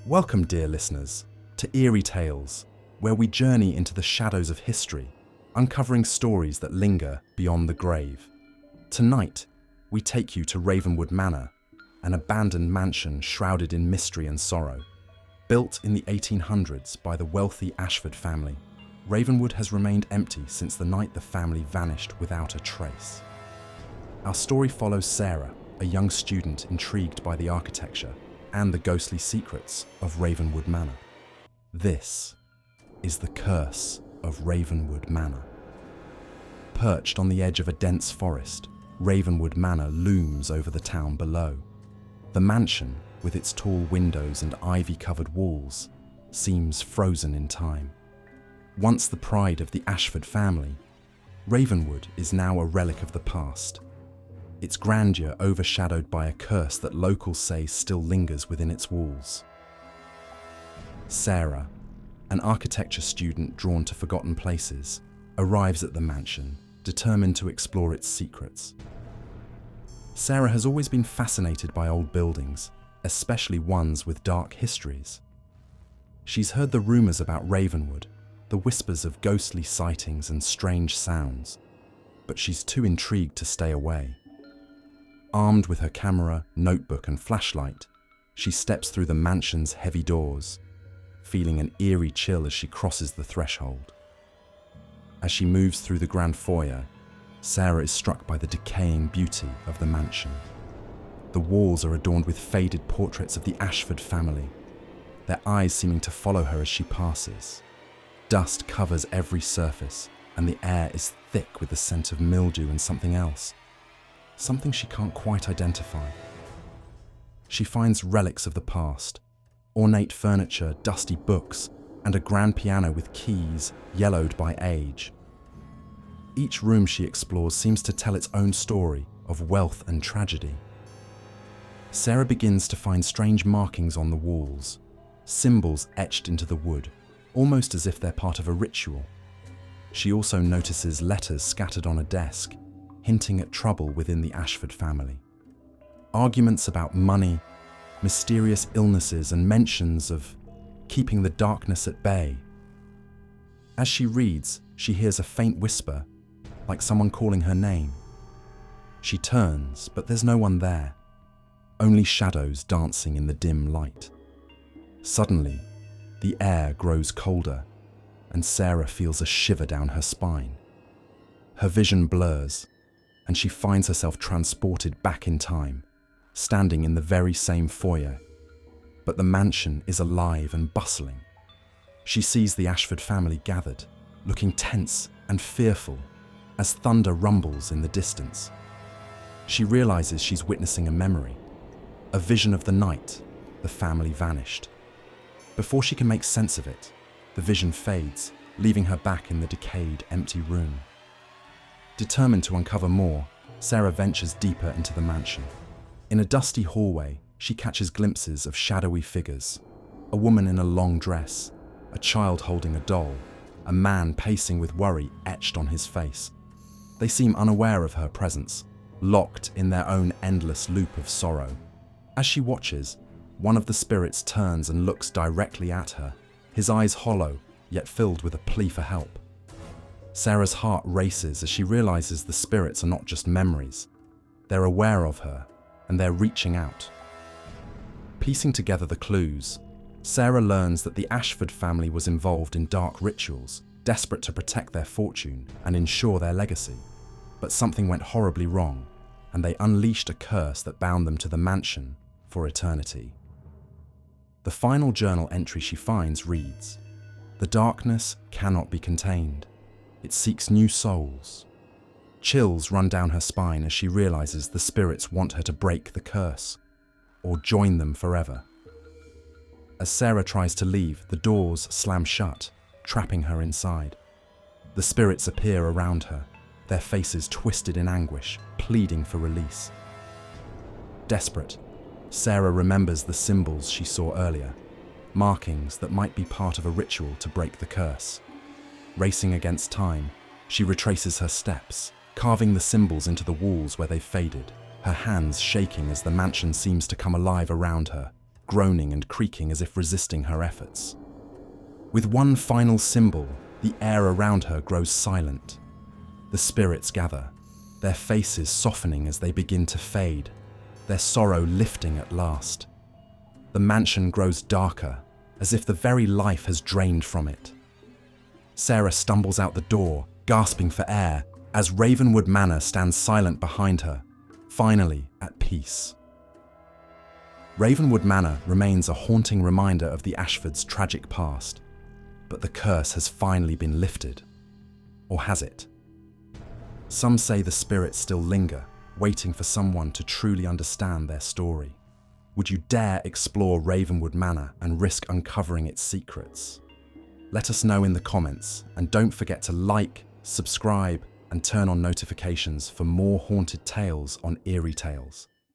Welcome, dear listeners, to Eerie Tales, where we journey into the shadows of history, uncovering stories that linger beyond the grave. Tonight, we take you to Ravenwood Manor, an abandoned mansion shrouded in mystery and sorrow. Built in the 1800s by the wealthy Ashford family, Ravenwood has remained empty since the night the family vanished without a trace. Our story follows Sarah, a young student intrigued by the architecture and the ghostly secrets of Ravenwood Manor. This is the curse of Ravenwood Manor. Perched on the edge of a dense forest, Ravenwood Manor looms over the town below. The mansion, with its tall windows and ivy-covered walls, seems frozen in time. Once the pride of the Ashford family, Ravenwood is now a relic of the past, its grandeur overshadowed by a curse that locals say still lingers within its walls. Sarah, an architecture student drawn to forgotten places, arrives at the mansion, determined to explore its secrets. Sarah has always been fascinated by old buildings, especially ones with dark histories. She's heard the rumors about Ravenwood, the whispers of ghostly sightings and strange sounds, but she's too intrigued to stay away. Armed with her camera, notebook and flashlight, she steps through the mansion's heavy doors, feeling an eerie chill as she crosses the threshold. As she moves through the grand foyer, Sarah is struck by the decaying beauty of the mansion. The walls are adorned with faded portraits of the Ashford family, their eyes seeming to follow her as she passes. Dust covers every surface, and the air is thick with the scent of mildew and something else. Something she can't quite identify. She finds relics of the past, ornate furniture, dusty books, and a grand piano with keys yellowed by age. Each room she explores seems to tell its own story of wealth and tragedy. Sarah begins to find strange markings on the walls, symbols etched into the wood, almost as if they're part of a ritual. She also notices letters scattered on a desk, hinting at trouble within the Ashford family. Arguments about money, mysterious illnesses, and mentions of keeping the darkness at bay. As she reads, she hears a faint whisper, like someone calling her name. She turns, but there's no one there, only shadows dancing in the dim light. Suddenly, the air grows colder, and Sarah feels a shiver down her spine. Her vision blurs, and she finds herself transported back in time, standing in the very same foyer. But the mansion is alive and bustling. She sees the Ashford family gathered, looking tense and fearful as thunder rumbles in the distance. She realizes she's witnessing a memory, a vision of the night the family vanished. Before she can make sense of it, the vision fades, leaving her back in the decayed, empty room. Determined to uncover more, Sarah ventures deeper into the mansion. In a dusty hallway, she catches glimpses of shadowy figures, a woman in a long dress, a child holding a doll, a man pacing with worry etched on his face. They seem unaware of her presence, locked in their own endless loop of sorrow. As she watches, one of the spirits turns and looks directly at her, his eyes hollow, yet filled with a plea for help. Sarah's heart races as she realizes the spirits are not just memories. They're aware of her, and they're reaching out. Piecing together the clues, Sarah learns that the Ashford family was involved in dark rituals, desperate to protect their fortune and ensure their legacy. But something went horribly wrong, and they unleashed a curse that bound them to the mansion for eternity. The final journal entry she finds reads, "The darkness cannot be contained. It seeks new souls." Chills run down her spine as she realizes the spirits want her to break the curse, or join them forever. As Sarah tries to leave, the doors slam shut, trapping her inside. The spirits appear around her, their faces twisted in anguish, pleading for release. Desperate, Sarah remembers the symbols she saw earlier, markings that might be part of a ritual to break the curse. Racing against time, she retraces her steps, carving the symbols into the walls where they faded, her hands shaking as the mansion seems to come alive around her, groaning and creaking as if resisting her efforts. With one final symbol, the air around her grows silent. The spirits gather, their faces softening as they begin to fade, their sorrow lifting at last. The mansion grows darker, as if the very life has drained from it. Sarah stumbles out the door, gasping for air, as Ravenwood Manor stands silent behind her, finally at peace. Ravenwood Manor remains a haunting reminder of the Ashfords' tragic past, but the curse has finally been lifted. Or has it? Some say the spirits still linger, waiting for someone to truly understand their story. Would you dare explore Ravenwood Manor and risk uncovering its secrets? Let us know in the comments, and don't forget to like, subscribe, and turn on notifications for more haunted tales on Eerie Tales.